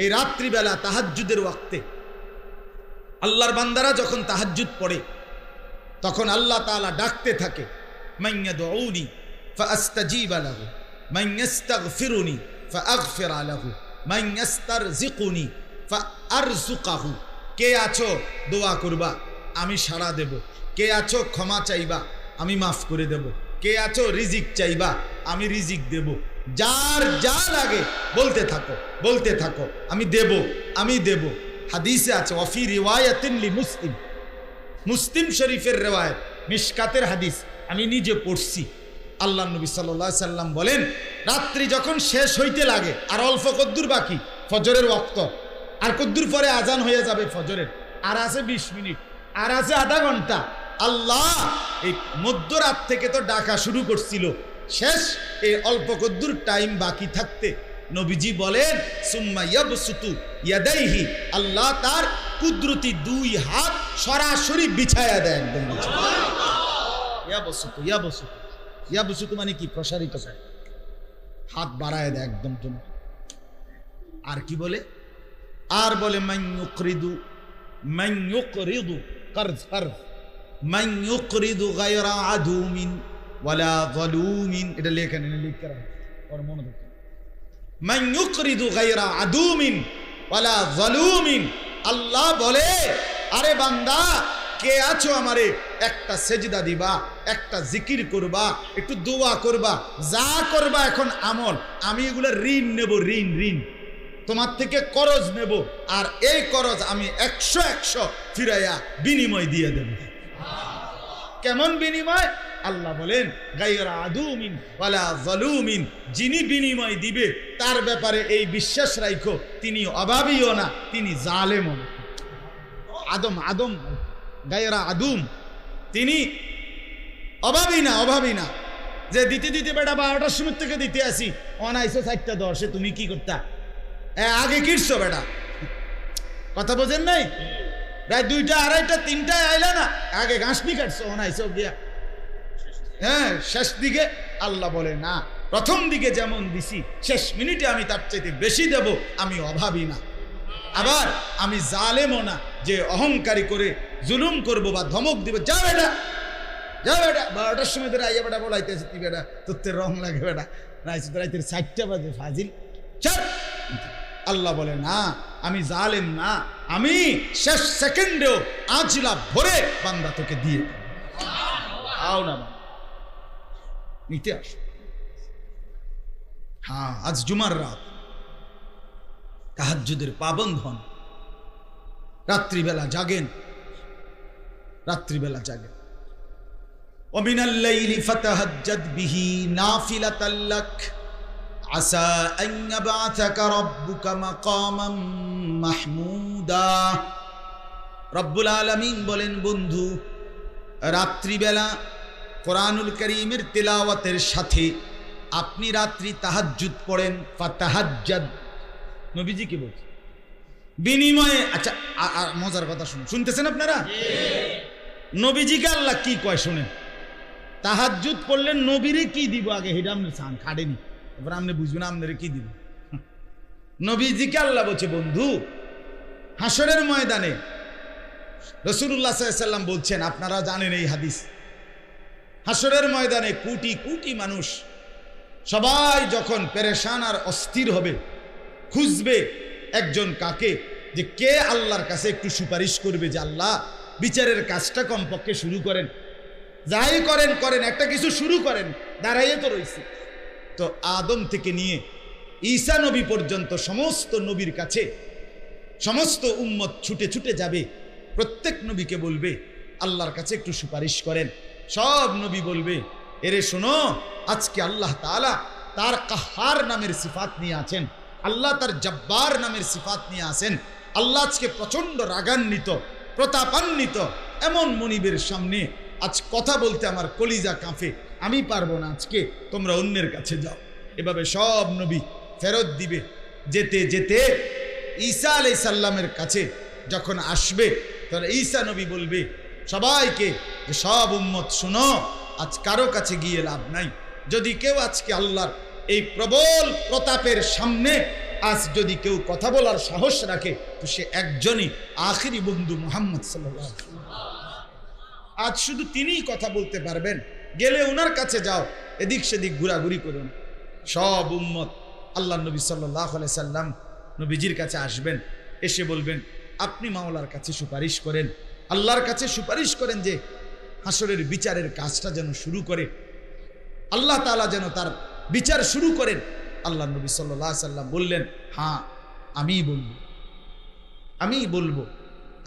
এই রাত্রিবেলা তাহাজ্জুদের ওয়াক্তে আল্লাহর বান্দারা যখন তাহাজ্জুদ পড়ে তখন আল্লাহ তাআলা ডাকতে থাকে, মাইয়াদউনি ফাআস্তাজিব লাহু, মাইয়াস্তাগফিরুনি ফাআগফির লাহু, মাইয়াস্তারজিকুনি ফাআরযুকাহু। কে আছো দোয়া করবা আমি সাড়া দেব, কে আছো ক্ষমা চাইবা আমি মাফ করে দেব, কে আছো রিজিক চাইবা আমি রিজিক দেব। যার যা লাগে বলতে থাকো বলতে থাকো, আমি দেব আমি দেব। হাদিসে আছে, ওয়াফি রিওয়ায়াতিন লি মুসলিম, মুসলিম শরীফের রিওয়ায়াত, মিশকাতের হাদিস, আমি নিজে পড়ছি। আল্লাহ নবী সাল্লাল্লাহু আলাইহি সাল্লাম বলেন, রাত্রি যখন শেষ হইতে লাগে আর অল্প কদ্দুর বাকি ফজরের ওয়াক্ত, আর কদ্দুর পরে আজান হয়ে যাবে ফজরের, আর আছে 20 মিনিট, আর আছে আধা ঘন্টা। আল্লাহ এই মধ্যরাত থেকে তো ডাকা শুরু করছিল, শেষ এই অল্প কদ্দুর টাইম বাকি থাকতে নবীজি বলেন, সুম্মা ইয়াবসুতু ইয়াদাইহি, আল্লাহ তার কুদরতি 2 হাত সরাসরি বিছায়া দেয়, একদম ইয়াবসুতু ইয়াবসুতু ইয়াবসুতু মানে কি? প্রসারিত করে, হাত বাড়ায় দেয় একদম তোমার। আর কি বলে? আর বলে মান ইউকরিদু কারজ কারজ, মান ইউকরিদু গায়রা আদুমিন ওয়ালা যালুমিন। এটা লেখেন, লিখতে রাখেন ওর মনে থাকে, মান ইউকরিদু গায়রা আদুমিন ওয়ালা যালুমিন। আল্লাহ বলে, আরে বান্দা কে আছো আমারে একটা সেজদা দিবা, একটা জিকির করবা, একটু দোয়া করবা, যা করবা এখন আমল, আমি এগুলো ঋণ নেব, ঋণ ঋণ তোমার থেকে করজ নেব, আর এই করজ আমি 100 ফিরাইয়া বিনিময় দিয়ে দেব। কেমন বিনিময়? আল্লাহ বলেন, গায়রা আদুমিন ওয়ালা যালুমিন, যিনি বিনিময় দিবে তার ব্যাপারে এই বিশ্বাস রাখো, তিনি অভাবীও না, তিনি জালেমও না। আদম আদম গায়রা আদুম, তিনি অভাবী না, অভাবী না। যে দিতে দিতে বেটা 12টার সময় থেকে দিতে আসি, অনাইছো 4টা 10, তুমি কি করতা? আগে কিরছো বেটা, কথা বোঝেন নাই? রাত 2টা 2:30 3টায় আইলা না, আগে ঘাসনি কাটছো, অনাইছো গিয়া হ্যাঁ শেষ দিকে। আল্লাহ বলে না, প্রথম দিকে যেমন দিছি শেষ মিনিটে আমি তার চাইতে বেশি দেব, আমি অভাবী না। আবার আমি জালেমও না যে অহংকারী করে জুলুম করব বা ধমক দিব, যা বেটা যা বেটা 12টার সময় ধরে আইয়া বেটা বলাইতেছে, তুই বেটা তোর রং লাগে বেটা, রাইছে রাইতে 4টা বাজে ফাজিল চল। আল্লাহ বলে না, আমি জালেম না, আমি শেষ সেকেন্ডেও আজলা ভরে বান্দা তোকে দিয়ে আও না নিতে আস। হ্যাঁ, আজ জুমার রাত, তাহাজ্জুদের পাবন্দ হন, রাত্রিবেলা জাগেন, রাত্রিবেলা জাগেন। ওমিনাল লাইলি ফাতাহাজ্জাদ বিহি নাফিলাতাল লাক আসা আন ইয়াবআসাকা রাব্বুকা মাকামান মাহমুদা। রব্বুল আলামিন বলেন, বন্ধু রাত্রিবেলা কোরআনুল কারীমের তিলাওয়াতের সাথে আপনি রাত্রি তাহাজ্জুদ পড়েন, ফাতাহাজ্জাদ। নবীজি কি বলছে? বিনিময়ে। আচ্ছা, মজার কথা শুনতেছেন আপনারা? নবীজিকে আল্লাহ কি কয় শুনেন। তাহাজ্জুদ পড়লেন, নবীরে কি দিব আগে হেডা আপনি চান খাড়েনি, এবার আপনি বুঝবেন আপনারে কি দিব। নবীজিকে আল্লাহ বলছে, বন্ধু হাসরের ময়দানে রাসূলুল্লাহ সাল্লাল্লাহু আলাইহি ওয়াসাল্লাম বলছেন, আপনারা জানেন এই হাদিস, হাসরের ময়দানে কোটি কোটি মানুষ সবাই যখন পেরেশান আর অস্থির হবে, খুঁজবে একজন কাকে, যে কে আল্লাহর কাছে একটু সুপারিশ করবে, যে আল্লাহ বিচারের কাজটা কমপক্ষে শুরু করেন, যাই করেন করেন একটা কিছু শুরু করেন, দাঁড়াইয়ে তো রয়েছে। তো আদম থেকে নিয়ে ঈসা নবী পর্যন্ত সমস্ত নবীর কাছে সমস্ত উম্মত ছুটে ছুটে যাবে, প্রত্যেক নবীকে বলবে আল্লাহর কাছে একটু সুপারিশ করেন। সব নবী বলবে, এরে শোনো, আজকে আল্লাহ তাআলা তার কাহার নামের সিফাত নিয়ে আছেন, আল্লাহ তার জব্বার নামের সিফাত নিয়ে আসেন। আল্লাহ আজকে প্রচন্ড রাগান্বিত, প্রতাপান্বিত। এমন মনিবের সামনে আজ কথা বলতে আমার কলিজা কাঁপে, আমি পারবো না, আজকে তোমরা অন্যের কাছে যাও। এভাবে সব নবী ফেরত দিবে। যেতে যেতে ঈসা আলাইহিস সালামের কাছে যখন আসবে, তখন ঈসা নবী বলবে সবাইকে যে সব উম্মত শুনো, আজ কারো কাছে গিয়ে লাভ নাই। যদি কেউ আজকে আল্লাহর এই প্রবল প্রতাপের সামনে আজ যদি কেউ কথা বলার সাহস রাখে তো সে একজনই, আখিরি বন্ধু মুহাম্মদ সাল্লাল্লাহু আলাইহি ওয়াসাল্লাম। আজ শুধু তিনিই কথা বলতে পারবেন। গেলে ওনার কাছে যাও, এদিক সেদিক ঘোরাঘুরি করুন। সব উম্মত আল্লাহ নবী সাল্লাল্লাহু আলাইহি সাল্লাম নবীজির কাছে আসবেন, এসে বলবেন আপনি মাওলার কাছে সুপারিশ করেন, আল্লাহর কাছে সুপারিশ করেন যে হাসরের বিচারের কাজটা যেন শুরু করে, আল্লাহ তাআলা যেন তার বিচার শুরু করেন। আল্লাহ নবী সাল্লাল্লাহু আলাইহি সাল্লাম বললেন, হ্যাঁ আমি বলবো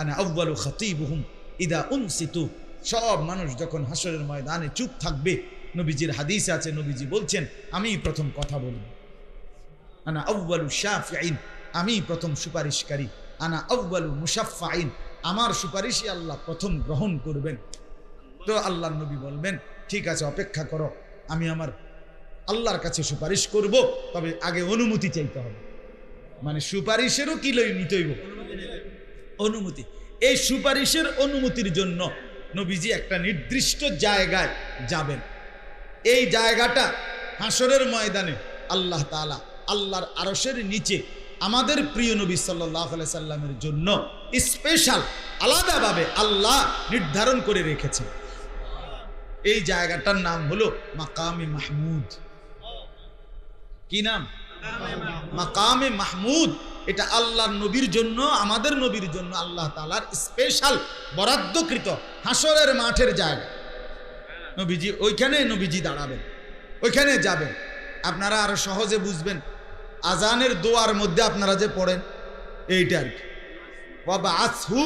আনা আউয়ালু খাতীবুহুম ইদা উনসিতু। সব মানুষ যখন হাসরের ময়দানে চুপ থাকবে, নবীজির হাদিস আছে, নবীজি বলছেন আমি প্রথম কথা বলবো। আনা আউয়ালু শাফিঈন, আমি প্রথম সুপারিশকারী। আনা আউয়ালু মুশাফফাঈন, আমার সুপারিশই আল্লাহ প্রথম গ্রহণ করবেন। তো আল্লাহর নবী বলবেন ঠিক আছে, অপেক্ষা করো, আমি আমার আল্লাহর কাছে সুপারিশ করব, তবে আগে অনুমতি চাইতে হবে। মানে সুপারিশেরও কি নিতে হইব? অনুমতি। এই সুপারিশের অনুমতির জন্য নবীজি একটা নির্দিষ্ট জায়গায় যাবেন। এই জায়গাটা হাসরের ময়দানে আল্লাহ তাআলা আল্লাহর আরশের নিচে আমাদের প্রিয় নবী সাল্লাল্লাহু আলাইহি সাল্লামের জন্য স্পেশাল আলাদাভাবে আল্লাহ নির্ধারণ করে রেখেছেন। এই জায়গাটার নাম হলো মাকামে মাহমুদ। কি নাম? মাকামে মাহমুদ। এটা আল্লাহর নবীর জন্য, আমাদের নবীর জন্য আল্লাহ তাআলার স্পেশাল বরাদ্দকৃত হাসরের মাঠের জায়গা। নবীজি ওইখানে নবীজি দাঁড়াবেন, ওইখানে যাবেন। আপনারা আরো সহজে বুঝবেন, আজানের দোয়ার মধ্যে আপনারা যে পড়েন এইটা আর কি, ওয়াবাআসহু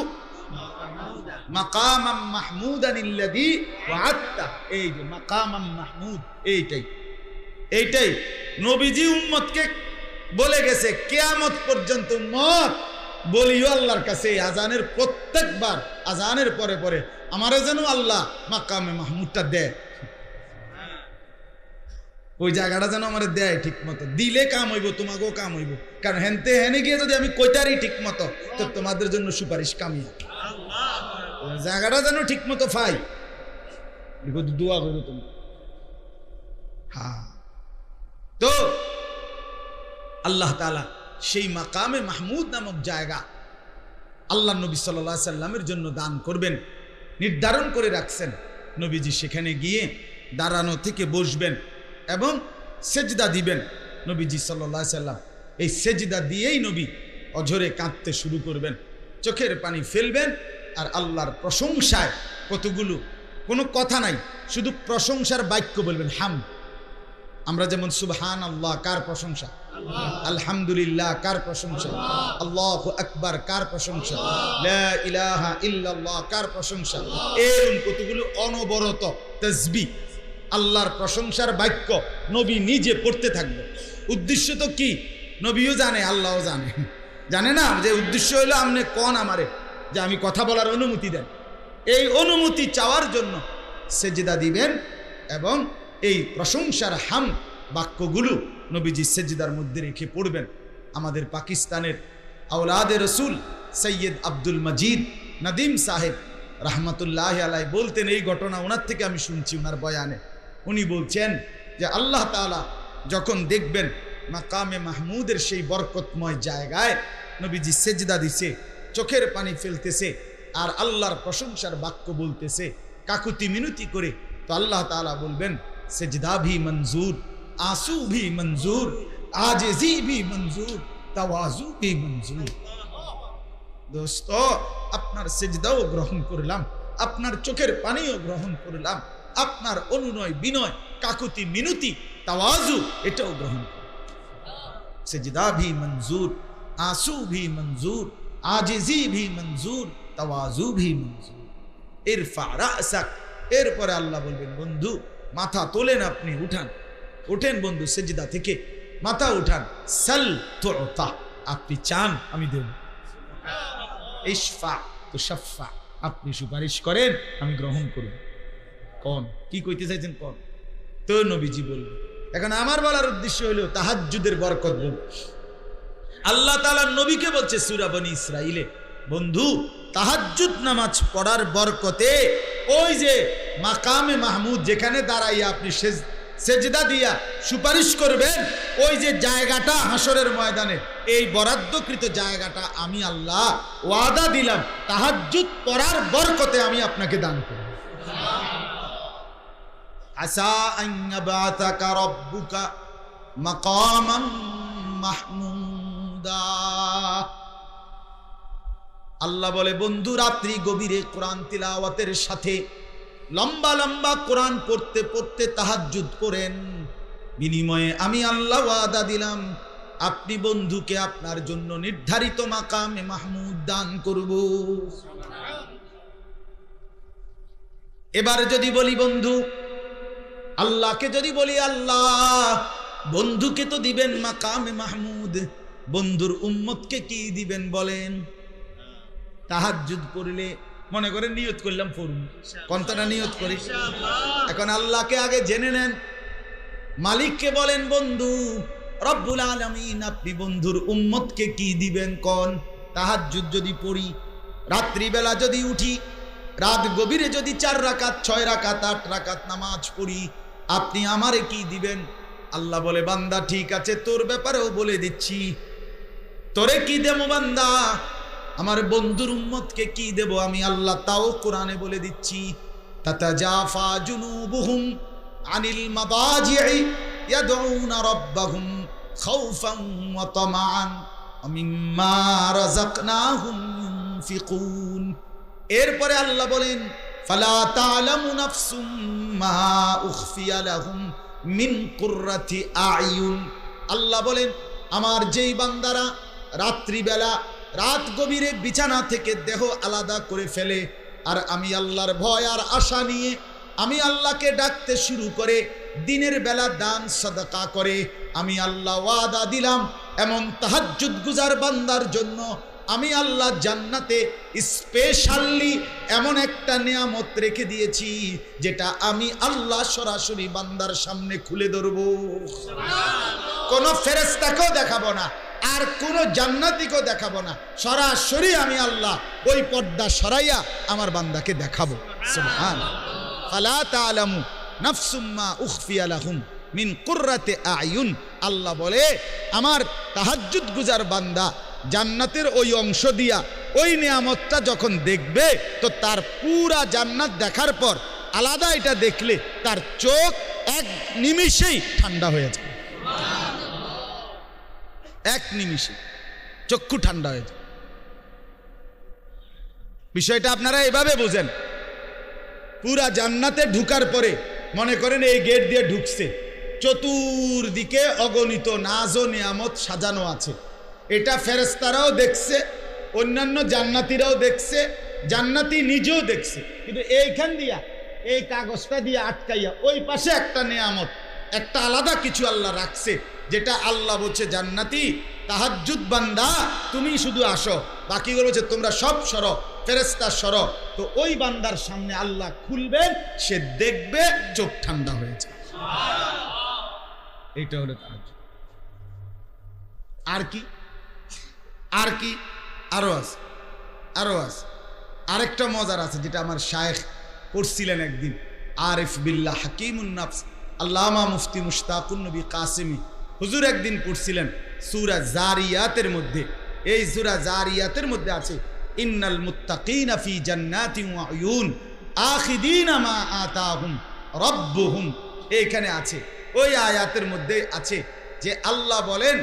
মাকামাম মাহমুদানিল্লাযী ওয়া'আদতা। এই যে মাকামাম মাহমুদ, এইটাই নবীজি উম্মতকে বলে গেছে কিয়ামত পর্যন্ত উম্মত বলিও আল্লাহর কাছে আজানের প্রত্যেকবার আজানের পরে পরে আমারে যেন আল্লাহ মাকামে মাহমুদটা দেয়, ওই জায়গাটা যেন আমার দেয় ঠিক মতো। দিলে কাম হইব, তোমাকেও কাম হইব। কারণ হেনে গিয়ে যদি আমি কইতারি ঠিক মতো, তো তোমাদের জন্য সুপারিশ কামিয়া। জায়গাটা যেন ঠিক মতো পাই, দোয়া করো তুমি। হ্যাঁ, তো আল্লাহ তাআলা সেই মাকামে মাহমুদ নামক জায়গা আল্লাহ নবী সাল্লাল্লাহু আলাইহি সাল্লামের জন্য দান করবেন, নির্ধারণ করে রাখছেন। নবীজি সেখানে গিয়ে দাঁড়ানো থেকে বসবেন এবং সেজদা দিবেন। নবীজি সাল্লাল্লাহু আলাইহি সাল্লাম এই সেজদা দিয়েই নবী অঝরে কাঁদতে শুরু করবেন, চোখের পানি ফেলবেন আর আল্লাহর প্রশংসায় কতগুলো, কোনো কথা নাই, শুধু প্রশংসার বাক্য বলবেন। আমরা যেমন সুবহানাল্লাহ কার প্রশংসা, আলহামদুলিল্লাহ কার প্রশংসা, আল্লাহু আকবার কার প্রশংসা, লা ইলাহা ইল্লাল্লাহ কার প্রশংসা, এরকম কতগুলো অনবরত তাসবিহ আল্লাহর প্রশংসার বাক্য নবী নিজে পড়তে থাকবে। উদ্দেশ্য তো কি? নবীও জানে, আল্লাহও জানে না যে উদ্দেশ্য হলো আপনি কোন আমারে যে আমি কথা বলার অনুমতি দেন। এই অনুমতি চাওয়ার জন্য সেজদা দিবেন এবং এই প্রশংসার বাক্যগুলো নবীজি সেজদার মধ্যে রেখে পড়বেন। আমাদের পাকিস্তানের আওলাদে রসুল সৈয়দ আব্দুল মজিদ নদীম সাহেব রহমতুল্লাহ আলাইহি বলতেন, এই ঘটনা ওনার থেকে আমি শুনছি ওনার বয়ানে। উনি বলছেন যে আল্লাহ তাআলা যখন দেখবেন মাকামে মাহমুদের সেই বরকতময় জায়গায় নবীজি সেজদা দিছে, চোখের পানি ফেলতেছে আর আল্লাহর প্রশংসার বাক্য বলতেছে কাকুতি মিনতি করে, তো আল্লাহ তাআলা বলবেন সেজদা ভি মঞ্জুর, आंसू भी मंजूर, आजिज़ी भी मंजूर, तवाज़ु भी मंजूर। दोस्तों, আপনার সেজদাও গ্রহণ করলাম, আপনার চোখের পানিও গ্রহণ করলাম, আপনার অনুনয় বিনয় কাকুতি মিনতি তাওয়াজু এটাও গ্রহণ করলাম। সেজদা भी मंजूर, आंसू भी मंजूर, आजिज़ी भी मंजूर, तवाज़ु भी मंजूर। इरफा रासाक। এরপরে আল্লাহ বলবেন বন্ধু মাথা তোলেন, আপনি উঠেন বন্ধু সেজদা থেকে, মাথা উঠান। সাল তুতা, আপনি চান আমি দেব। ইশফা তুশাফা, আপনি সুপারিশ করেন আমি গ্রহণ করব। কোন কি কইতে চাইছেন কোন? তো নবীজি বলবেন। এখন আমার বলার উদ্দেশ্য হলো তাহাজ্জুদের বরকত বল। আল্লাহ তাআলা নবীকে বলছে সূরা বনী ইসরাঈলে, বন্ধু তাহাজ্জুদ নামাজ পড়ার বরকতে ওই যে মাকামে মাহমুদ যেখানে দাঁড়াইয়া আপনি সেজদা দিয়া সুপারিশ করবেন, ওই যে জায়গাটা হাসরের ময়দানে এই বরাদ্দকৃত জায়গাটা আমি আল্লাহ ওয়াদা দিলাম তাহাজ্জুদ পড়ার বরকতে আমি আপনাকে দান করব। আসা আন ইয়াবআসাকা রাব্বুকা মাকামান মাহমুদা। আল্লাহ বলে, বন্ধু রাত্রি গভীরে কোরআন তিলাওয়াতের সাথে লম্বা লম্বা কোরআন পড়তে পড়তে তাহাজ্জুদ করেন, বিনিময়ে আমি আল্লাহ ওয়াদা দিলাম আপনি বন্ধুকে আপনার জন্য নির্ধারিত মাকামে মাহমুদ দান করব। এবার যদি বলি বন্ধু, আল্লাহকে যদি বলি আল্লাহ বন্ধুকে তো দিবেন মাকামে মাহমুদ, বন্ধুর উম্মতকে কি দিবেন বলেন? তাহাজ্জুদ পড়লে মনে করে নিয়ত করলাম পড়ুন, কোনটা নিয়ত করি? এখন আল্লাহকে আগে জেনে নেন, মালিককে বলেন বন্ধু রব্বুল আলামিন আপনি বন্ধুর উম্মতকে কি দিবেন কোন? তাহাজ্জুদ যদি পড়ি, রাত্রিবেলা যদি উঠি, রাত গভীরে যদি 4 রাকাত 6 রাকাত 8 রাকাত নামাজ পড়ি, আপনি আমারে কি দিবেন? আল্লাহ বলে, বান্দা ঠিক আছে, তোর ব্যাপারেও বলে দিচ্ছি, তোরে কি দেব বান্দা, আমার বন্ধুর উম্মতকে কি দেব আমি আল্লাহ তাও কোরআনে বলে দিচ্ছি। তাতাজাফা জুনুবুহুম আনিল মাদাজি'i ইয়াদউনা রাব্বাহুম খাউফান ওয়া তামাআন ওয়া মিম্মা রাযাকনাহুম ইউনফিকুন। এরপরে আল্লাহ বলেন, ফালা তা'লামু নাফসুম মা উখফিয়া লাহুম মিন কুররাতি আ'য়ুন। আল্লাহ বলেন, আমার যেই বান্দারা রাত্রিবেলা রাত গভীরে বিছানা থেকে দেহ আলাদা করে ফেলে আর আমি আল্লাহর ভয় আর আশা নিয়ে আমি আল্লাহকে ডাকতে শুরু করে দিনের বেলা দান সাদাকা করে, আমি আল্লাহ ওয়াদা দিলাম এমন তাহাজ্জুদ গুজার বান্দার জন্য আমি আল্লাহ জান্নাতে স্পেশালি এমন একটা নিয়ামত রেখে দিয়েছি যেটা আমি আল্লাহ সরাসরি বান্দার সামনে খুলে ধরব। কোন ফেরেশতাকেও দেখাবো না, আর কোন জান্নাতীকেও দেখাবো না, সরাসরি আমি আল্লাহ ওই পর্দা সরাইয়া আমার বান্দাকে দেখাবো। সুবহানাল্লাহ। ফালা তা'লামু নাফসুম মা উখফিয়া লাহুম মিন কুররাতি আ'য়ুন। আল্লাহ বলে, আমার তাহাজ্জুদ গুজার বান্দা জান্নাতের ওই অংশ দিয়া ওই নিয়ামতটা যখন দেখবে তো তার পুরা জান্নাত দেখার পর আলাদা এটা দেখলে তার চোখ এক নিমিষেই ঠান্ডা হয়ে যাবে, এক নিমিষে চক্ষু ঠান্ডা হয়ে যায়। বিষয়টা আপনারা এভাবে বুঝেন, পুরা জান্নাতে ঢুকার পরে মনে করেন এই গেট দিয়ে ঢুকছে, চতুর্দিকে অগণিত নাজ ও নিয়ামত সাজানো আছে, এটা ফেরেশতারাও দেখছে, অন্যান্য জান্নাতীরাও দেখছে, জান্নাতি নিজেও দেখছে, কিন্তু এইখান দিয়া এই কাগজটা দিয়ে আটকাইয়া ওই পাশে একটা নিয়ামত, একটা আলাদা কিছু আল্লাহ রাখছে, যেটা আল্লাহ বলছে জান্নাতি তাহাজ্জুদ বান্দা তুমি শুধু আসো, বাকিগুলো হচ্ছে তোমরা সব সরো, ফেরেশতা সরো। তো ওই বান্দার সামনে আল্লাহ খুলবেন, সে দেখবে, চোখ ঠান্ডা হয়ে যায়। এইটা হলো তাহাজ্জুদ। আর কি আর কি আরো আছে, আরো আছে। আরেকটা মজার আছে যেটা আমার শায়েখ পড়ছিলেন একদিন, আরিফ বিল্লাহ হাকিমুন নাফস আল্লামা মুফতি মুশতাকুন নবী কাসেমি হুজুর একদিন পড়ছিলেন সূরা জারিয়াতের মধ্যে। এই সূরা জারিয়াতের মধ্যে আছে, ইন্নাল মুত্তাকিনা ফি জান্নাতিন ওয়া উয়ুন আখিদিনা মা আতাহুম রাব্বুহুম। এইখানে আছে, ওই আয়াতের মধ্যে আছে যে আল্লাহ বলেন,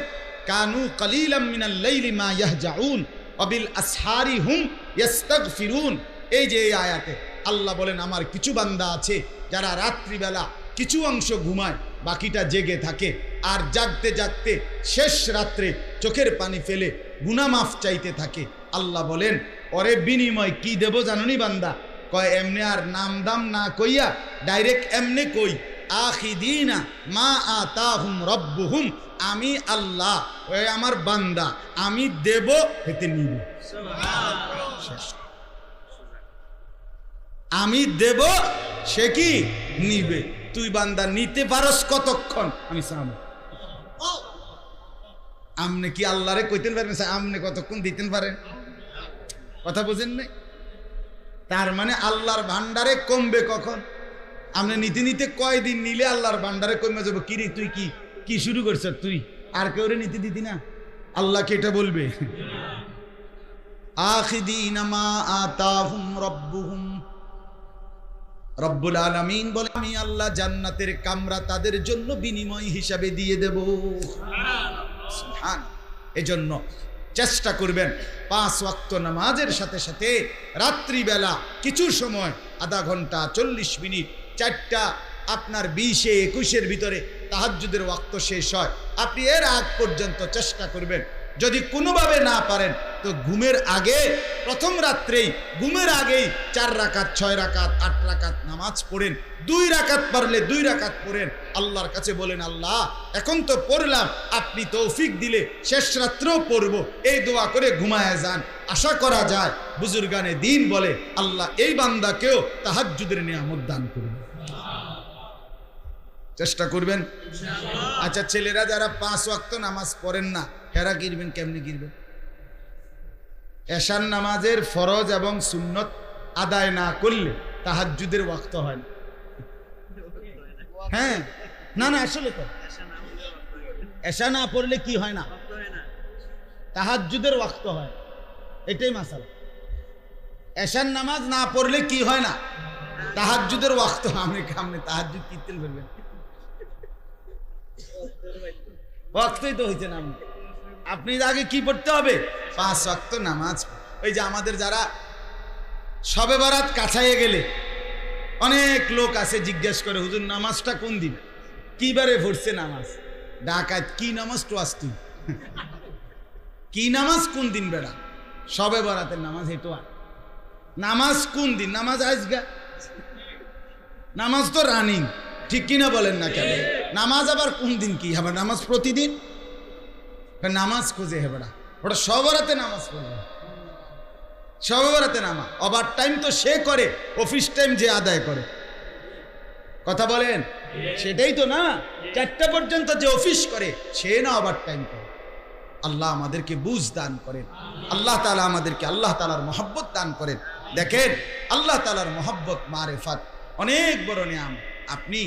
কানু কালিলাম মিনাল লাইলি মা ইয়াহজাউন ওয়া বিল আসহারি হুম ইস্তাগফিরুন। এই যে এই আয়াতে আল্লাহ বলেন, আমার কিছু বান্দা আছে যারা রাত্রিবেলা কিছু অংশ ঘুমায়, বাকিটা জেগে থাকে, আর জাগতে জাগতে শেষ রাত্রে চোখের পানি ফেলে গুনাহ মাফ চাইতে থাকে। আল্লাহ বলেন, ওরে বিনিময় কি দেব জানুনি বান্দা? কয় এমনি আর নাম দাম না কইয়া ডাইরেক্ট এমনি কই, আখিদিনা মা আতাহুম রব্বুহুম, আমি আল্লাহ ওই আমার বান্দা আমি দেব, হেতে নিব। আমি দেব, সে কি নিবে। তুই বান্দা নিতে পারস কতক্ষণ আমি চাবো। আমনে কি আল্লাহরে কইতেন পারেন আমনে কতক্ষণ দিতেন পারেন? কথা বুঝেন নাই? তার মানে আল্লাহর ভান্ডারে কমবে কখন? আপনি নিতে নিতে কয়দিন নিলে আল্লাহর ভান্ডারে কমে যাবো। কিরে তুই কি কি শুরু করছ? তুই আর কেউ নীতি দিতি না? আল্লাহকে এটা বলবে? আখিদিনা মা আতাহুম রব্বুহুম, রব্বুল আলামিন বলে আমি আল্লাহ জান্নাতের কামরা তাদের জন্য বিনিময় হিসাবে দিয়ে দেব। সুবহান। এজন্য চেষ্টা করবেন 5 ওয়াক্ত নামাজের সাথে সাথে রাত্রিবেলা কিছু সময়, আধা ঘন্টা 40 মিনিট, 4টা আপনার 20-21 ভিতরে তাহাজ্জুদের ওয়াক্ত শেষ হয়, আপনি এর আগ পর্যন্ত চেষ্টা করবেন। যদি কোনোভাবে না পারেন তো ঘুমের আগে, প্রথম রাত্রেই ঘুমের আগেই 4 রাকাত, 6 রাকাত, 8 রাকাত নামাজ পড়েন। 2 রাকাত পারলে 2 রাকাত পড়েন। আল্লাহর কাছে বলেন, আল্লাহ এখন তো পড়লাম, আপনি তৌফিক দিলে শেষ রাত্রেও পড়ব, এই দোয়া করে ঘুমায় যান। আশা করা যায় বুজুর্গানে দিন বলে আল্লাহ এই বান্দাকেও তাহাজ্জুদের নিয়ামত দান করবেন। চেষ্টা করবেন। আচ্ছা, ছেলেরা যারা 5 ওয়াক্ত নামাজ পড়েন না, এরা গিরবেন কেমনি? গিরবেন এশার নামাজের ফরজ এবং সুন্নত আদায় না করলে তাহাজ্জুদের ওয়াক্ত হয় না। হ্যাঁ, না না, আসলে তো এশা না পড়লে কি হয় না? তাহাজ্জুদের ওয়াক্ত হয়। এটাই মাসালা। এশার নামাজ না পড়লে কি হয় না? তাহাজ্জুদের ওয়াক্ত। আপনি তাহাজ্জুদ কিতেল বলবেন, ওয়াক্তই তো হইছে না। আপনি আগে কি পড়তে হবে? 5 ওয়াক্ত নামাজ। ওই যে আমাদের যারা শবে বরাত কাছাইয়ে গেলে অনেক লোক আছে জিজ্ঞেস করে, হুজুর নামাজটা কোন দিন, কি বারে পড়ছে নামাজ? ডাকাত কি নামাজ তো আসতুই, কি নামাজ কোন দিন বেড়া? শবে বরাতের নামাজ। হেঁটো আর নামাজ কোন দিন? নামাজ আজগা, নামাজ তো রানিং, ঠিক কিনা বলেন না কেন? নামাজ আবার কোন দিন? কি হবে নামাজ প্রতিদিন? নামাজ খুঁজে হেবড়া, ওটা সবরাতে নামাজ পড়বে, সবরাতে নামা। ওভার টাইম তো সে করে, অফিস টাইম যে আদায় করে। কথা বলেন, সেটাই তো না। 4টা পর্যন্ত যে অফিস করে সে না ওভার টাইম করে। আল্লাহ আমাদেরকে বুঝ দান করেন, আল্লাহ তাআলা আমাদেরকে আল্লাহ তাআলার মহব্বত দান করেন। দেখেন, আল্লাহ তাআলার মহব্বত, মারেফাত অনেক বড় নিয়ামত। আপনি,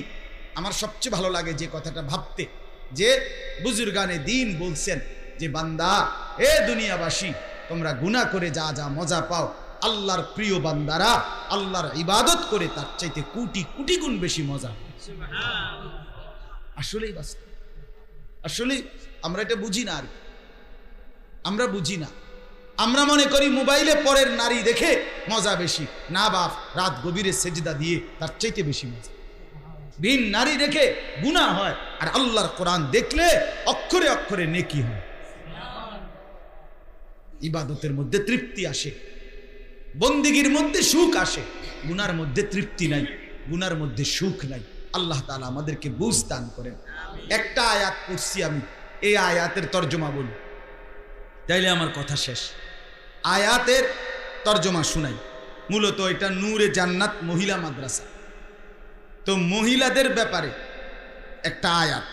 আমার সবচেয়ে ভালো লাগে যে কথাটা ভাবতে, যে বুজুর্গানে দিন বলছেন যে বান্দা, এ দুনিয়াবাসী, তোমরা গুনাহ করে যা যা মজা পাও, আল্লাহর প্রিয় বান্দারা আল্লাহর ইবাদত করে তার চাইতে কোটি কোটি গুণ বেশি মজা। আসলেই বাস্তব। আসলে আমরা এটা বুঝি না, আর আমরা বুঝি না। আমরা মনে করি মোবাইলে পরের নারী দেখে মজা বেশি। না বাপ, রাত গভীরে সেজদা দিয়ে তার চাইতে বেশি মজা। ভিন নারী দেখে গুনাহ হয়, আর আল্লাহর কোরআন দেখলে অক্ষরে অক্ষরে নেকি হয়। ইবাদতের মধ্যে তৃপ্তি আসে, বন্দিগির মধ্যে সুখ আসে। গুনার মধ্যে তৃপ্তি নাই, গুনার মধ্যে সুখ নাই। আল্লাহ তাআলা আমাদেরকে বুঝ দান করেন। একটা আয়াত পড়ছি আমি, এই আয়াতের তর্জমা বলি, তাইলে আমার কথা শেষ। আয়াতের তর্জমা শুনাই। মূলত এটা নূরে জান্নাত মহিলা মাদ্রাসা। তো মহিলাদের ব্যাপারে একটা আয়াত,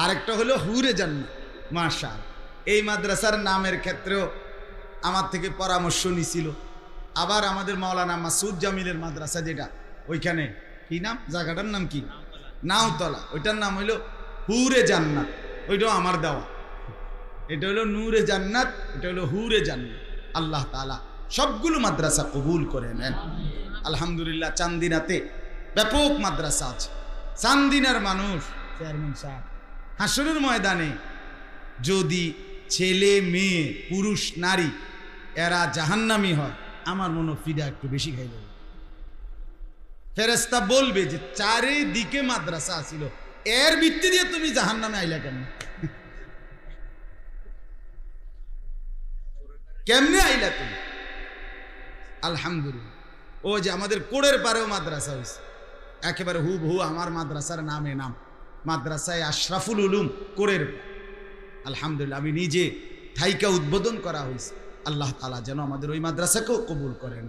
আরেকটা হলো হুরে জান্নাত। মাশাআল্লাহ, এই মাদ্রাসার নামের ক্ষেত্রেও আমার থেকে পরামর্শ নিছিল। আবার আমাদের মাওলানা মাসুদ জামিলের মাদ্রাসা, যেটা ওইখানে কি নাম, জায়গাটার নাম কি? নাওতলা। ওইটার নাম হইল হুরে জান্নাত। ওইটাও আমার দেওয়া। এটা হলো নূরে জান্নাত, এটা হলো হুরে জান্নাত। আল্লাহ তাআলা সবগুলো মাদ্রাসা কবুল করে নেন। আলহামদুলিল্লাহ, চান্দিনাতে ব্যাপক মাদ্রাসা আছে। চান্দিনার মানুষ, চেয়ারম্যান সাহেব, হাসরের ময়দানে যদি ছেলে মেয়ে পুরুষ নারী এরা জাহান্নামী হয়, আমার মনে ফিদা একটু বেশি খাই দেবে। ফেরেশতা বলবে যে চারিদিকে মাদ্রাসা আছিল, এর ভিত্তি দিয়ে তুমি জাহান্নামে আইলা কেন? কেমনে আইলা তুমি? আলহামদুলিল্লাহ, ও যে আমাদের কোড়ের পারেও মাদ্রাসা হয়েছে, একেবারে হুবহু আমার মাদ্রাসার নামে নাম, মাদ্রাসায় আশরাফুল উলুম কোড়ের। আলহামদুলিল্লাহ, আমি নিজে থাইকা উদ্বোধন করা হয়েছে। আল্লাহ তাআলা যেন আমাদের ওই মাদ্রাসাকেও কবুল করেন।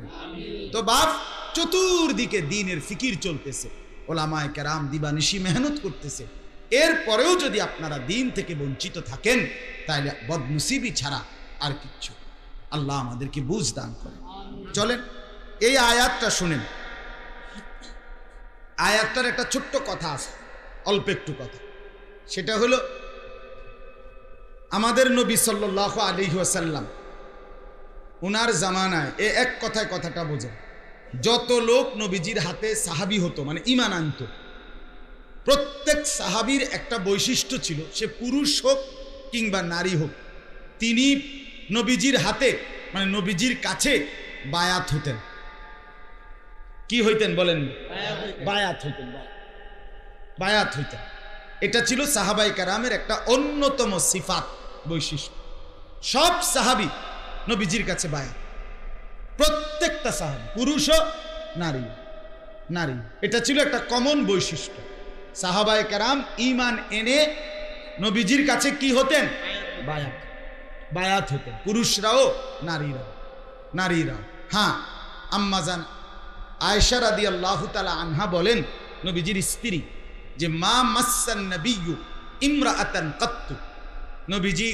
তো বাপ, চতুর্দিকে দ্বীনের ফিকির চলতেছে, ওলামায়ে কেরাম দিবানিশি মেহনত করতেছে। এরপরেও যদি আপনারা দ্বীন থেকে বঞ্চিত থাকেন, তাহলে বদনসিবি ছাড়া আর কিচ্ছু। আল্লাহ আমাদেরকে বুঝ দান করেন। চলেন এই আয়াতটা শুনেন। আয়াতটার একটা ছোট্ট কথা আছে, অল্প একটু কথা। সেটা হলো আমাদের নবী সাল্লাল্লাহু আলাইহি ওয়াসাল্লাম উনার জামানায় এক কথায় কথাটা বোঝে, যত লোক নবীজির হাতে সাহাবী হতো মানে ঈমান আনত, প্রত্যেক সাহাবীর একটা বৈশিষ্ট্য ছিল, সে পুরুষ হোক কিংবা নারী হোক, তিনি নবীজির হাতে মানে নবীজির কাছে বায়াত হতেন। কি হইতেন বলেন? বায়াত হইতেন, বায়াত হইতেন। এটা ছিল সাহাবায়ে কেরামের একটা অন্যতম সিফাত, বৈশিষ্ট্য। সব সাহাবী নবীজির কাছে বায়াত, প্রত্যেকটা সাহাবী, পুরুষ ও নারী, এটা ছিল একটা কমন বৈশিষ্ট্য। সাহাবায়ে কেরাম ঈমান এনে নবীজির কাছে কি হতেন? বায়াত হতেন, পুরুষরাও নারীরাও। হ্যাঁ, আম্মাজান আয়েশা রাদিয়াল্লাহু তাআলা আনহা বলেন, নবীজির স্ত্রী, যে মা মাসসান নবিয়্যু ইমরাআতান কাত্তু, নবীজি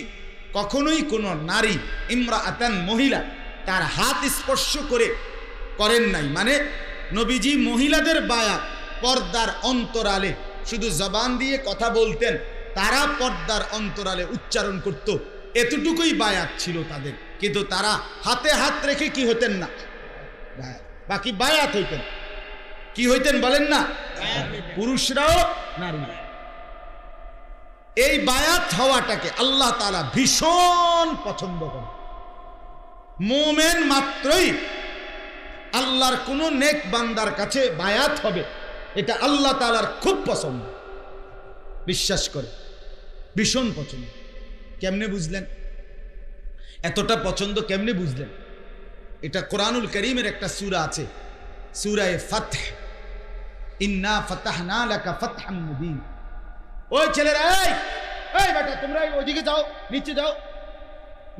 কখনোই কোনো নারী, ইমরাআতান মহিলা, তার হাত স্পর্শ করেন নাই। মানে নবীজি মহিলাদের বায়াত পর্দার অন্তরালে, শুধু জবান দিয়ে কথা বলতেন, তারা পর্দার অন্তরালে উচ্চারণ করত, এতটুকুই বায়াত ছিল তাদের। কিন্তু তারা হাতে হাত রেখে কি হতেন না, বাকি বায়াত হইতেন। কি হইতেন বলেন না? পুরুষরাও নারী। এই বায়াত হওয়াটাকে আল্লাহ তাআলা ভীষণ পছন্দ করেন। মুমিন মাত্রই আল্লাহর কোন নেক বান্দার কাছে বায়াত হবে, এটা আল্লাহ তাআলার খুব পছন্দ, বিশ্বাস করে, ভীষণ পছন্দ। কেমনে বুঝলেন? এতটা পছন্দ কেমনে বুঝলেন? এটা কোরআনুল কারীমের একটা সূরা আছে, সূরা ফাতহ, ইন্না ফাতাহনা লাকা ফাতহাম মুবিন। ওই ছেলেরা, এই বেটা, তোমরা ওইদিকে যাও,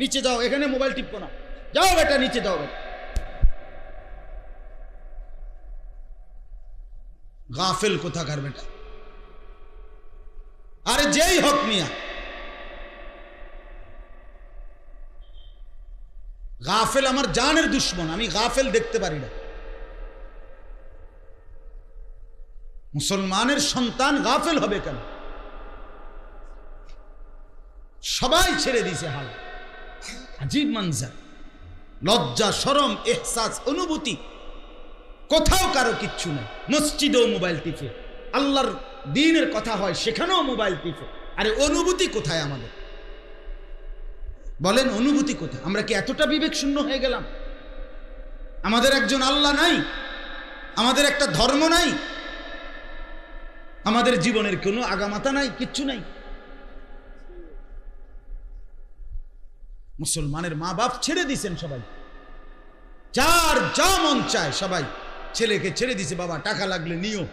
নিচে যাও, এখানে মোবাইল টিপো না, যাও বেটা, নিচে যাও বেটা। গাফেল কোথাকার বেটা। আরে যেই হক মিয়া, গাফেল আমার জানের দুশ্মন, আমি গাফেল দেখতে পারি না। মুসলমানের সন্তান গাফেল হবে কেন? সবাই ছেড়ে দিছে হাল। আজীব মঞ্জার, লজ্জা, শরম, এহসাস, অনুভূতি, কোথাও কারো কিচ্ছু নেই। মসজিদেও মোবাইল টিপে, আল্লাহর দ্বীনের কথা হয় সেখানেও মোবাইল টিপে। আরে অনুভূতি কোথায় আমাদের? বলেন, অনুভূতি কোথায়? আমরা কি এতটা বিবেক শূন্য হয়ে গেলাম? আমাদের একজন আল্লাহ নাই, আমাদের একটা ধর্ম নাই, আমাদের জীবনের কোনো আগামাতা নাই, কিচ্ছু নাই। মুসলমানের মা বাপ ছেড়ে দিছেন সবাই, যার যা মন চায় সবাই ছেলেকে ছেড়ে দিছে। বাবা টাকা লাগলে নিও,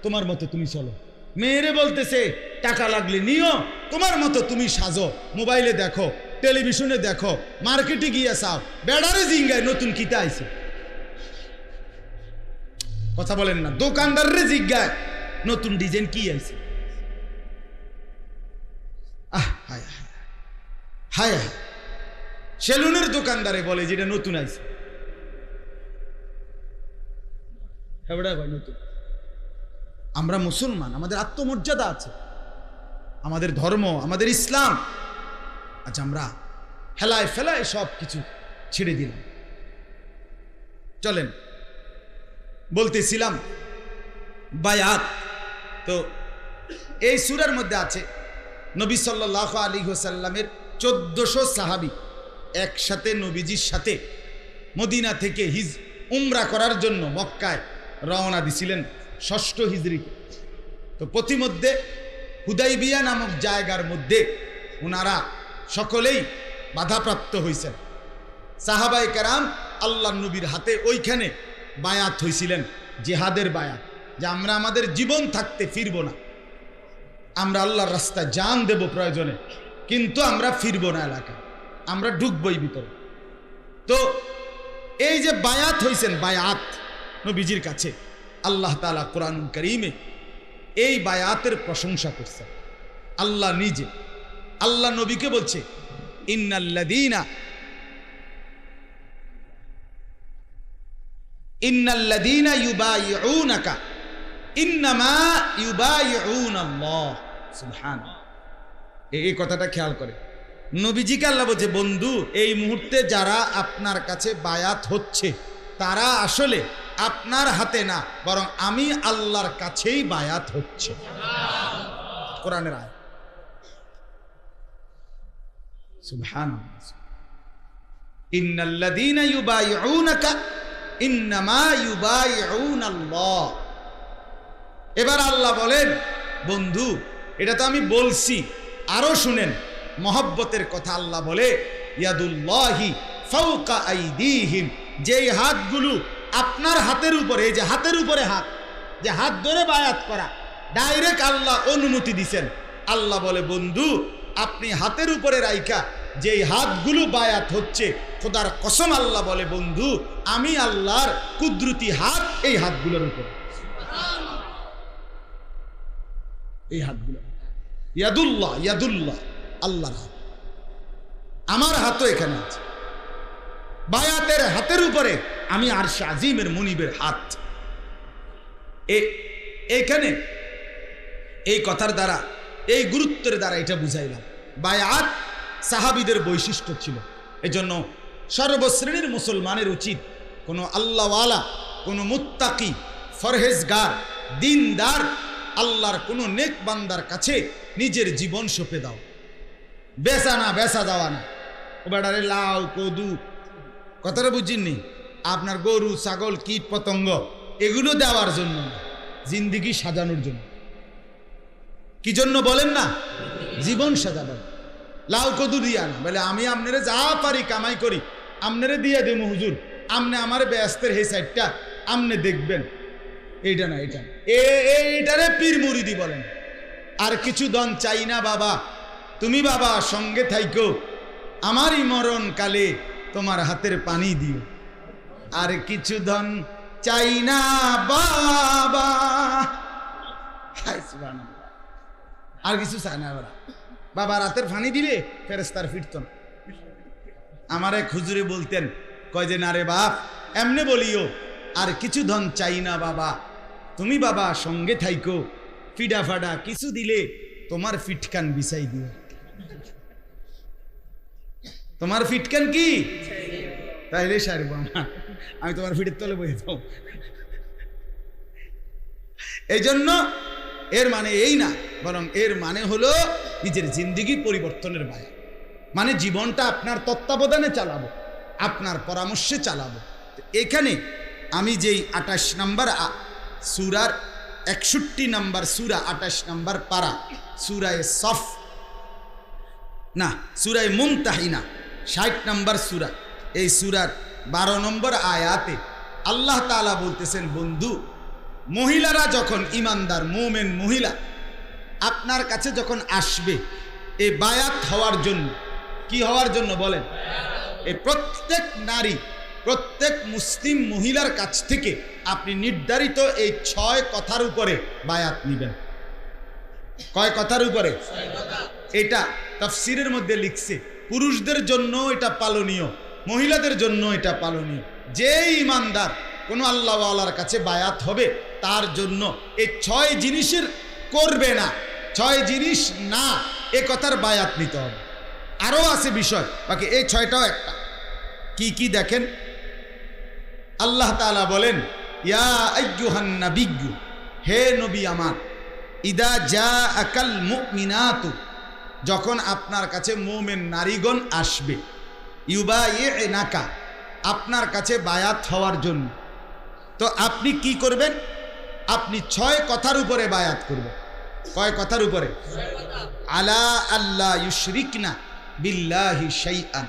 তোমার মতো তুমি চলো। মেয়েরে বলতেছে টাকা লাগলে নিও, তোমার মতো তুমি সাজো, মোবাইলে দেখো, টেলিভিশনে দেখো, মার্কেটে গিয়ে চাও, বেড়ারে জিঙ্গায় নতুন কিতা আইছে। কথা বলেন না? দোকানদারে জিজ্ঞায় নতুন ডিজাইন কি আইছে। হায় হায় হায় হায়, সেলুনের দোকানদারে বলে যেটা নতুন আইছে, নতুন। আমরা মুসলমান, আমাদের আত্মমর্যাদা আছে, আমাদের ধর্ম, আমাদের ইসলাম। আচ্ছা, আমরা হেলায় ফেলায় সব কিছু ছেড়ে দিলাম। চলেন, বলতেছিলাম বায়াত। তো এই সূরার মধ্যে আছে নবী সাল্লাল্লাহু আলাইহি ওয়াসাল্লামের 1400 সাহাবী একসাথে নবীজির সাথে মদিনা থেকে উমরা করার জন্য মক্কায় রওনা দিছিলেন 6ষ্ঠ হিজরিতে। তো পথিমধ্যে হুদাইবিয়া নামক জায়গার মধ্যে ওনারা সকলেই বাধাপ্রাপ্ত হয়েছেন। সাহাবায়ে কেরাম আল্লাহর নবীর হাতে ওইখানে বায়াত হয়েছিলেন, জিহাদের বায়াত, যে আমরা আমাদের জীবন থাকতে ফিরবো না, আমরা আল্লাহর রাস্তায় জান দেব প্রয়োজনে, কিন্তু আমরা ফিরবো না এলাকায়, আমরা ঢুকবই ভিতরে। তো এই যে বায়াত হয়েছেন, বায়াত নবীজির কাছে, আল্লাহ তাআলা কোরআনুল কারীমে এই বায়াতের প্রশংসা করছেন। আল্লাহ নিজে, আল্লাহ নবীকে বলছে, ইন্নাল্লাযীনা ইউবাইউনাকা ইন্নামা ইউবাইউনাল্লাহ। সুবহানাল্লাহ। এই কথাটা খেয়াল করে, নবীজিকে আল্লাহ বলছে, বন্ধু এই মুহূর্তে যারা আপনার কাছে বায়াত হচ্ছে তারা আসলে আপনার হাতে না, বরং আমি আল্লাহর কাছেই বায়াত হচ্ছে। কোরআনের আয়াত। সুবহানাল্লাহ। ইন্নাল্লাযীনা ইউবাইউনাকা ইন্নামা ইউবাইউনাল্লাহ। এবার আল্লাহ বলেন, বন্ধু এটা তো আমি বলছি, আরো শুনেন মহব্বতের কথা। আল্লাহ বলে, ইয়াদুল্লাহি ফাওকা আইদিহিম, যেই হাতগুলো আপনার হাতের উপরে, এই যে হাতের উপরে হাত, যে হাত ধরে বায়াত করা, ডাইরেক্ট আল্লাহ অনুমতি দিছেন। আল্লাহ বলে, বন্ধু আপনি হাতের উপরে রাইখা যেই হাতগুলো বায়াত হচ্ছে, খোদার কসম আল্লাহ বলে, বন্ধু আমি আল্লাহর কুদরতি হাত এই হাতগুলোর উপরে, এই হাতগুলো। ইয়াদুল্লাহ, ইয়াদুল্লাহ, আল্লাহর হাত। আমার হাতও এখানে আছে। বায়াতের হাতের উপরে আমি আরশে আজিমের মুনিবের হাত। এখানে এই কথার দ্বারা, এই গুরুত্বের দ্বারা এটা বুঝাইলাম বায়াত সাহাবীদের বৈশিষ্ট্য ছিল। এজন্য সর্বশ্রেণীর মুসলমানের উচিত কোনো আল্লাহওয়ালা, কোনো মুত্তাকি, ফরহেজগার, দিনদার, আল্লাহর কোনো নেক বান্দার কাছে নিজের জীবন সঁপে দাও। বেচা না, বেচা দেওয়া না। ও বেটারে লাউ কদু, কথাটা বুঝিনি? আপনার গরু ছাগল কীট পতঙ্গ এগুলো দেওয়ার জন্য, জিন্দিগি সাজানোর জন্য। কি জন্য বলেন না? জীবন সাজাবার। লাউ কদু দিয়া না, বলে আমি আপনারে যা পারি কামাই করি আপনারে দিয়ে দেবো হুজুর, আপনি আমার ব্যস্তের হে সাইডটা আপনি দেখবেন। এইটা না, এটা এইটারে পীর মুরিদি বলেন। আর কিছু ধন চাই না বাবা, তুমি বাবা সঙ্গে থাইকো, আমারই মরণ কালে তোমার হাতের পানি দিও। আর কিছু ধন চাই না বাবা, আর কিছু চাই না বাবা। বাবার হাতের পানি দিলে ফেরেশতার ফিরত না। আমার এক হুজুরে বলতেন, কয় যে না রে বাপ, এমনে বলিও, আর কিছু ধন চাই না বাবা, তুমি বাবা সঙ্গে থাইকো, ফিডা ফাডা কিছু দিলে তোমার ফিটকান বিছাই দিও। তোমার ফিটকান কি তাইলে সারব না, আমি তোমার ফিটের তলে বসে যাও। এই জন্য এর মানে এই না, বরং এর মানে হলো নিজের জিন্দিগি পরিবর্তনের বায়া। মানে জীবনটা আপনার তত্ত্বাবধানে চালাবো, আপনার পরামর্শে চালাবো। এখানে আমি যেই 28 নম্বর সূরার 61 নম্বর সূরা, 28 নম্বর পারা, সূরায়ে সফ না, সূরায়ে মুমতাহিনা 60 নম্বর সূরা, এই সূরার 12 নম্বর আয়াতে আল্লাহ তাআলা বলতেছেন, বন্ধু মহিলারা যখন, ইমানদার মুমিন মহিলা আপনার কাছে যখন আসবে এই বায়াত হওয়ার জন্য, কি হওয়ার জন্য বলেন? এই প্রত্যেক নারী, প্রত্যেক মুসলিম মহিলার কাছ থেকে আপনি নির্ধারিত এই 6 কথার উপরে বায়াত নেবেন। কয় কথার উপরে? এটা তাফসীরের মধ্যে লিখছে, পুরুষদের জন্য এটা পালনীয়, মহিলাদের জন্য এটা পালনীয়। যে ইমানদার কোনো আল্লাহওয়ালার কাছে বায়াত হবে তার জন্য এই 6 জিনিসের করবে না, 6 জিনিস না, এ কথার বায়াত নিতে হবে। আরও আছে বিষয়, বাকি এই 6টাও একটা। কি কি দেখেন, আল্লাহ তাআলা বলেন, ইয়া আইয়ুহান নাবিয়্যু, হে নবী আমার, ইদা জাআকাল মুমিনাতু, যখন আপনার কাছে মুমিন নারীগণ আসবে, ইউবাইউনাকা, আপনার কাছে বায়াত হওয়ার জন্য, তো আপনি কি করবেন? আপনি 6 কথার উপরে বায়াত করবেন। কয় কথার উপরে? আলা আল্লাহ ইউশরিকনা বিল্লাহি শাইআন।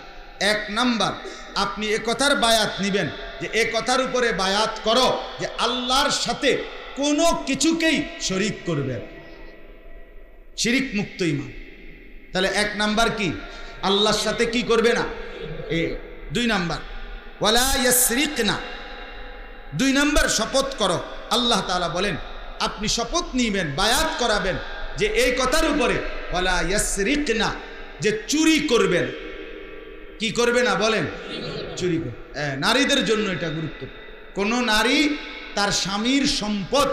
1 নাম্বার, আপনি এ কথার বায়াত নেবেন যে এ কথার উপরে বায়াত করো যে আল্লাহর সাথে কোনো কিছুকেই শরীক করবে, শিরিক মুক্ত ঈমান। তাহলে 1 নাম্বার কি? আল্লাহর সাথে কি করবে না। 2 নাম্বার, ওয়ালা ইয়াসরিকনা, 2 নাম্বার শপথ করো। আল্লাহ তাআলা বলেন আপনি শপথ নিবেন, বায়াত করাবেন যে এই কথার উপরে, ওয়ালা ইয়াসরিকনা, যে চুরি করবেন। কি করবে না বলেন? চুরি করবে। নারীদের জন্য এটা গুরুত্বপূর্ণ। কোনো নারী তার স্বামীর সম্পদ,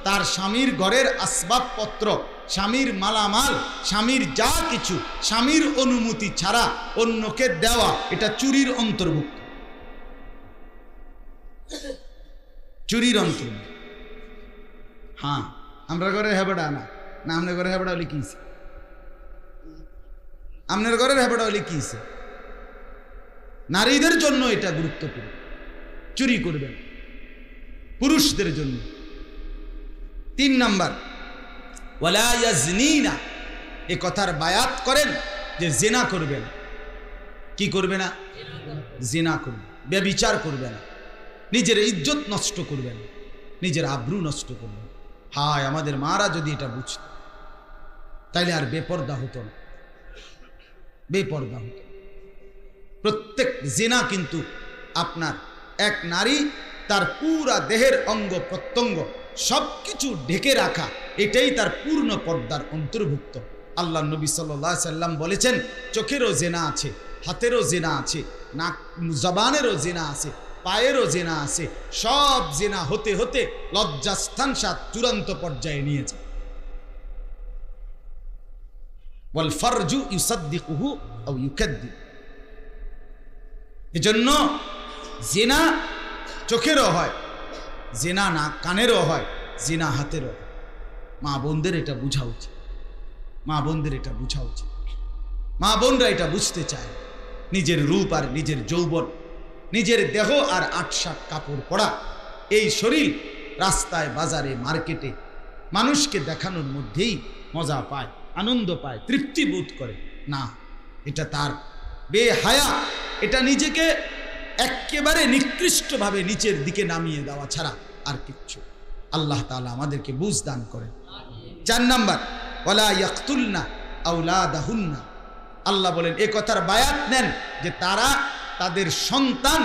তার স্বামীর ঘরের আসবাবপত্র স্বামীর মালামাল, স্বামীর যা কিছু স্বামীর অনুমতি ছাড়া অন্যকে দেওয়া, এটা চুরির অন্তর্ভুক্ত। চুরির অন্তর্ভুক্ত। হ্যাঁ, আমরা ঘরে হেবড়া না, না আপনার ঘরে হেবড়া হলে কি হয়েছে? আপনার ঘরের হেবড়া হলে কি হয়েছে? নারীদের জন্য এটা গুরুত্বপূর্ণ, চুরি করবেন পুরুষদের জন্য। 3 নাম্বার, ওয়ালা ইয়াজনিনা, এ কথার বায়াত করেন যে জিনা করবে না। কি করবে না? জিনা করবে, ব্যভিচার করবে না, নিজের ইজ্জত নষ্ট করবে না, নিজের আব্রু নষ্ট করবে না। হায়, আমাদের মারা যদি এটা বুঝত তাইলে আর বেপর্দা হতো না, বেপর্দা হতো। প্রত্যেক জিনা কিন্তু আপনার এক নারী তার পুরা দেহের অঙ্গ প্রত্যঙ্গ সবকিছু ঢেকে রাখা, এটাই তার পূর্ণ পর্দার অন্তর্ভুক্ত। আল্লাহ নবী সাল্লাল্লাহু আলাইহি সাল্লাম বলেছেন, চোখেরও জেনা আছে, হাতেরও জেনা আছে, নাক জবানেরও জেনা আছে, পায়েরও জেনা আছে। সব জেনা হতে হতে লজ্জাস্থান সাত চূড়ান্ত পর্যায়ে নিয়েছে। ওয়াল ফারজু ইউসাদ্দিকুহু আও ইউকাদ্দিব। এজন্য জিনা চোখেরও হয়, জিনা না কানেরও হয়, জিনা হাতেরও হয়। মা বোনদের এটা বোঝা উচিত, মা বোনদের এটা বোঝা উচিত। মা বোনরা এটা বুঝতে চায়। নিজের রূপ আর নিজের যৌবন, নিজের দেহ আর ৮-৭ কাপড় পরা এই শরীর রাস্তায় বাজারে মার্কেটে মানুষকে দেখানোর মধ্যেই মজা পায়, আনন্দ পায়, তৃপ্তি বোধ করে না। এটা তার বেহায়া, এটা নিজেকে একেবারে নিকৃষ্টভাবে নিচের দিকে নামিয়ে দেওয়া ছাড়া আর কিচ্ছু। আল্লাহ তাআলা আমাদেরকে বুঝ দান করেন। 4 নাম্বার, ওয়ালা ইয়াকতুলনা আওলাদাহুন্না। আল্লাহ বলেন, এ কথার বায়াত নেন যে তারা তাদের সন্তান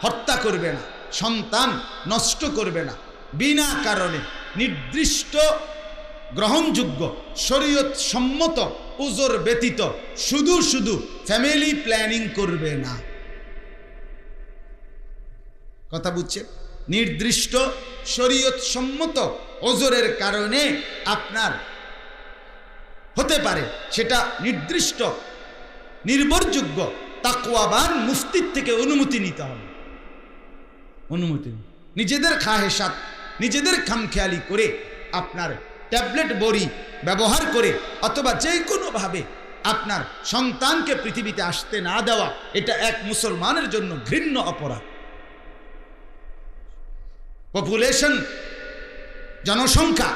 হত্যা করবে না, সন্তান নষ্ট করবে না, বিনা কারণে নির্দিষ্ট গ্রহণযোগ্য শরীয়ত সম্মত উজর ব্যতীত শুধু শুধু ফ্যামিলি প্ল্যানিং করবে না। কথা বুঝছে? নির্দিষ্ট শরীয়ত সম্মত ওজরের কারণে আপনার হতে পারে, সেটা নির্দিষ্ট নির্ভরযোগ্য তাকওয়াবান মুফতির থেকে অনুমতি নিতে হবে। অনুমতি নিজেদের খাহেসাত, নিজেদের খামখেয়ালি করে আপনার ট্যাবলেট বড়ি ব্যবহার করে অথবা যে কোনোভাবে আপনার সন্তানকে পৃথিবীতে আসতে না দেওয়া, এটা এক মুসলমানের জন্য ঘৃণ্য অপরাধ। পপুলেশন, জনসংখ্যা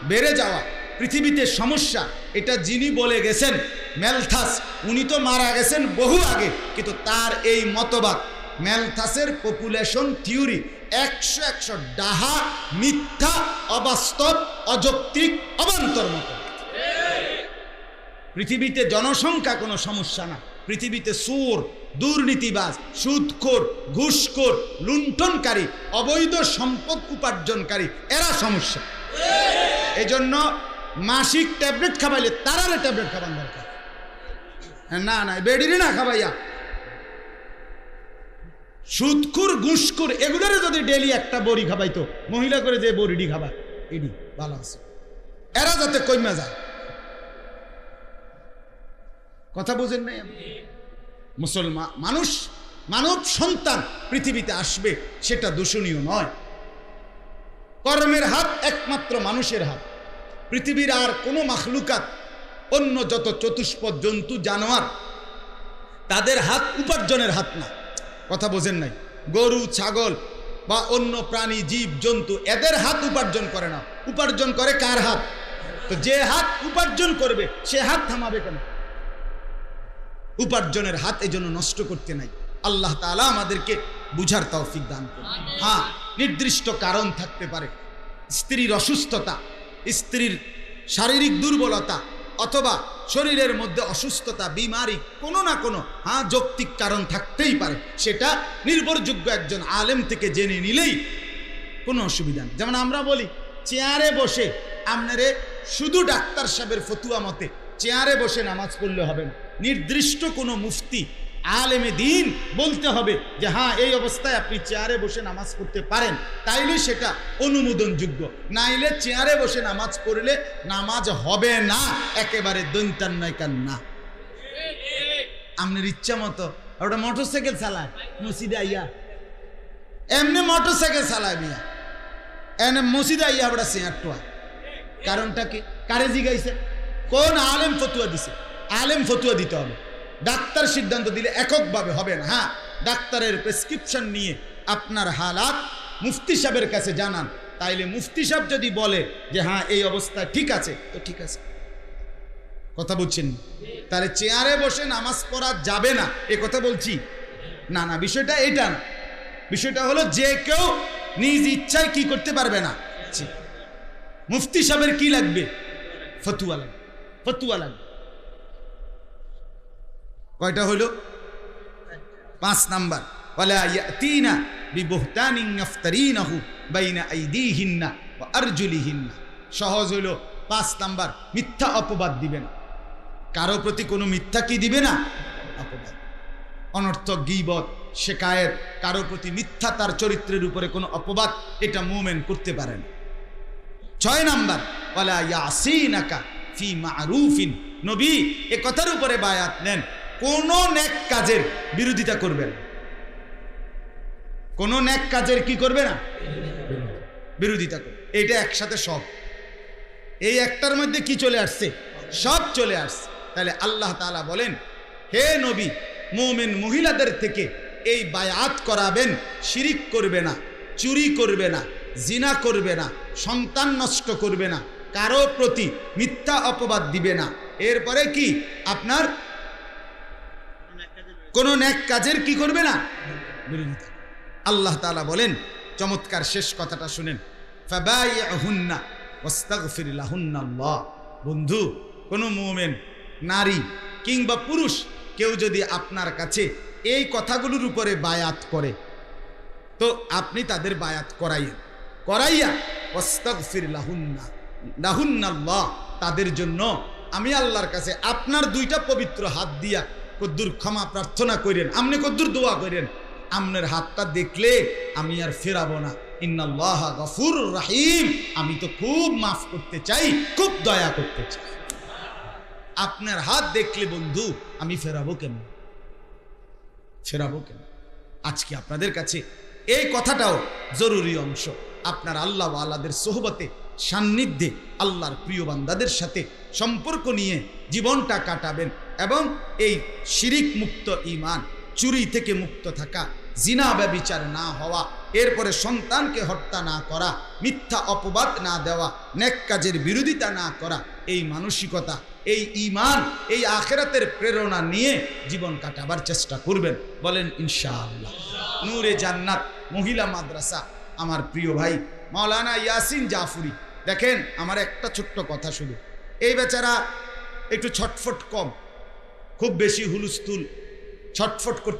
বেড়ে যাওয়া পৃথিবীতে সমস্যা, এটা যিনি বলে গেছেন ম্যালথাস, উনি তো মারা গেছেন বহু আগে, কিন্তু তার এই মতবাদ ম্যালথাসের পপুলেশন থিওরি 100 ডাহা, মিথ্যা, অবাস্তব, অযৌক্তিক, অবান্তর মত। পৃথিবীতে জনসংখ্যা কোনো সমস্যা না, পৃথিবীতে চোর, দুর্নীতিবাজ, সুদখোর, ঘুষখোর, লুণ্ঠনকারী, অবৈধ সম্পদ উপার্জনকারী, এরা সমস্যা। এজন্য মাসিক ট্যাবলেট খাবাইলে তারারে ট্যাবলেট খাবার দরকার না, না বেডিরে না খাবাইয়া। সুদখোর, ঘুষখোর এগুলোরে যদি ডেলি একটা বড়ি খাবাইতো, মহিলা করে যে বড়িডি খাবার, এডি ভালো আছে, এরা যাতে কইমা যায়। কথা বুঝেন নাই? মুসলমান মানুষ, মানব সন্তান পৃথিবীতে আসবে, সেটা দূষণীয় নয়। কর্মের হাত একমাত্র মানুষের হাত। পৃথিবীর আর কোনো মাখলুকাত, অন্য যত চতুষ্পদ জন্তু জানোয়ার, তাদের হাত উপার্জনের হাত না। কথা বোঝেন নাই? গরু, ছাগল বা অন্য প্রাণী, জীব জন্তু, এদের হাত উপার্জন করে না। উপার্জন করে কার হাত? তো যে হাত উপার্জন করবে সে হাত থামাবে কেন? উপার্জনের হাত এজন্য নষ্ট করতে নাই। আল্লাহ তাআলা আমাদেরকে বুঝার তৌফিক দান করুন। হ্যাঁ, নির্দিষ্ট কারণ থাকতে পারে, স্ত্রীর অসুস্থতা, স্ত্রীর শারীরিক দুর্বলতা অথবা শরীরের মধ্যে অসুস্থতা, বিমারি, কোনো না কোনো যৌক্তিক কারণ থাকতেই পারে। সেটা নির্ভরযোগ্য একজন আলেম থেকে জেনে নিলেই কোনো অসুবিধা নেই। যেমন আমরা বলি, চেয়ারে বসে আপনারে শুধু ডাক্তার সাহেবের ফতুয়া মতে চেয়ারে বসে নামাজ পড়লে হবে না। নির্দিষ্ট কোনো মুফতি আলেমে দিন বলতে হবে যে হ্যাঁ এই অবস্থায় আপনি চেয়ারে বসে নামাজ পড়তে পারেন, তাইলে সেটা অনুমোদনযোগ্য। নাইলে চেয়ারে বসে নামাজ পড়লে নামাজ হবে না, একেবারে দৈন্তান্নয়কার না। আপনার ইচ্ছা মতো ওটা মোটরসাইকেল চালায় মসজিদে আইয়া, এমনি মোটরসাইকেল চালায় মিয়া, এনে মসজিদে আইয়া আমরা চেয়ার টোয়া। কারণটা কি? কারে জিগাইছে? কোন আলেম ফতুয়া দিছে? আলেম ফতুয়া দিতে হবে, ডাক্তার সিদ্ধান্ত দিলে এককভাবে হবে না। হ্যাঁ, ডাক্তারের প্রেসক্রিপশন নিয়ে আপনার হালাত মুফতি সাহেবের কাছে জানান, তাইলে মুফতি সাহেব যদি বলে যে হ্যাঁ এই অবস্থা ঠিক আছে, তো ঠিক আছে। কথা বলছেন? তাহলে চেয়ারে বসে নামাজ পড়া যাবে না এ কথা বলছি না। না, বিষয়টা এটা না, বিষয়টা হলো যে কেউ নিজ ইচ্ছায় কি করতে পারবে না। মুফতি সাহেবের কি লাগবে? ফতুয়া লাগবে, ফতুয়া লাগবে। কয়টা হইল? 5 নাম্বার, ওয়ালা ইয়াতিনা বিবুহতানিন ইফতারিনাহু বাইনা আইদিহিন্না ওয়া আরজুলিহিন্না। সহজ হইল 5 নাম্বার, মিথ্যা অপবাদ দিবে না, কারো প্রতি কোনো মিথ্যা কি দিবে না? অপবাদ, অনর্থক গীবত, শিকায়েত, কারো প্রতি মিথ্যা, তার চরিত্রের উপরে কোনো অপবাদ, এটা মুমিন করতে পারে না। 6 নাম্বার, ওয়ালা ইয়াসিনাকা ফি মারুফিন। নবী এ কথার উপরে বায়াত নেন, কোন নেক কাজের বিরোধিতা করবে না। কোন নেক কাজের কি করবে না? বিরোধিতা করবে। এটা একসাথে সব, এই একটার মধ্যে কি চলে আসছে? সব চলে আসছে। তাহলে আল্লাহ তাআলা বলেন, হে নবী, মুমিন মহিলাদের থেকে এই বায়াত করাবেন, শিরিক করবে না, চুরি করবে না, জিনা করবে না, সন্তান নষ্ট করবে না, কারো প্রতি মিথ্যা অপবাদ দিবে না। এরপরে কি? আপনার কোন নেক কাজের কি করবে না? বিরোধিতা। আল্লাহ তাআলা বলেন, চমৎকার শেষ কথাটা শুনেন, ফাবাইহুন্না ওয়াস্তাগফির লাহুন্নাল্লাহ। বন্ধু, কোন মুমিন নারী কিংবা পুরুষ কেউ যদি আপনার কাছে এই কথাগুলোর উপরে বায়াত করে, তো আপনি তাদের বায়াত করাইয়া ওয়াস্তাগফির লাহুন্নাল্লাহ, তাদের জন্য আমি আল্লাহর কাছে আপনার 2টা পবিত্র হাত দিয়া কদ্দুর ক্ষমা প্রার্থনা করেন, আপনি কদ্দুর দোয়া করেন, আপনার হাতটা দেখলে আমি আর ফেরাবো না। ইন্নাল্লাহা গফুরুর রহিম, আমি তো খুব মাফ করতে চাই, খুব দয়া করতে চাই। আপনার হাত দেখলে বন্ধু আমি ফেরাবো কেন? ফেরাবো কেন? আজকে আপনাদের কাছে এই কথাটাও জরুরি অংশ। আপনার আল্লাহ ওয়ালাদের সোহবতে, সান্নিধ্যে, আল্লাহর প্রিয় বান্দাদের সাথে সম্পর্ক নিয়ে জীবনটা কাটাবেন এবং এই শিরিক মুক্ত ঈমান, চুরি থেকে মুক্ত থাকা, জিনা ব্যভিচার না হওয়া, এরপরে সন্তানকে হত্যা না করা, মিথ্যা অপবাদ না দেওয়া, নেক কাজের বিরোধিতা না করা, এই মানসিকতা, এই ঈমান, এই আখিরাতের প্রেরণা নিয়ে জীবন কাটাবার চেষ্টা করবেন। বলেন ইনশাআল্লাহ। নূরে জান্নাত মহিলা মাদ্রাসা, আমার প্রিয় ভাই মাওলানা ইয়াসিন জাফরি, দেখেন আমার একটা ছোট্ট কথা শুধু, এই বেচারা একটু ছটফট কম, খুব বেশি হুলস্থুল ছটফট করতে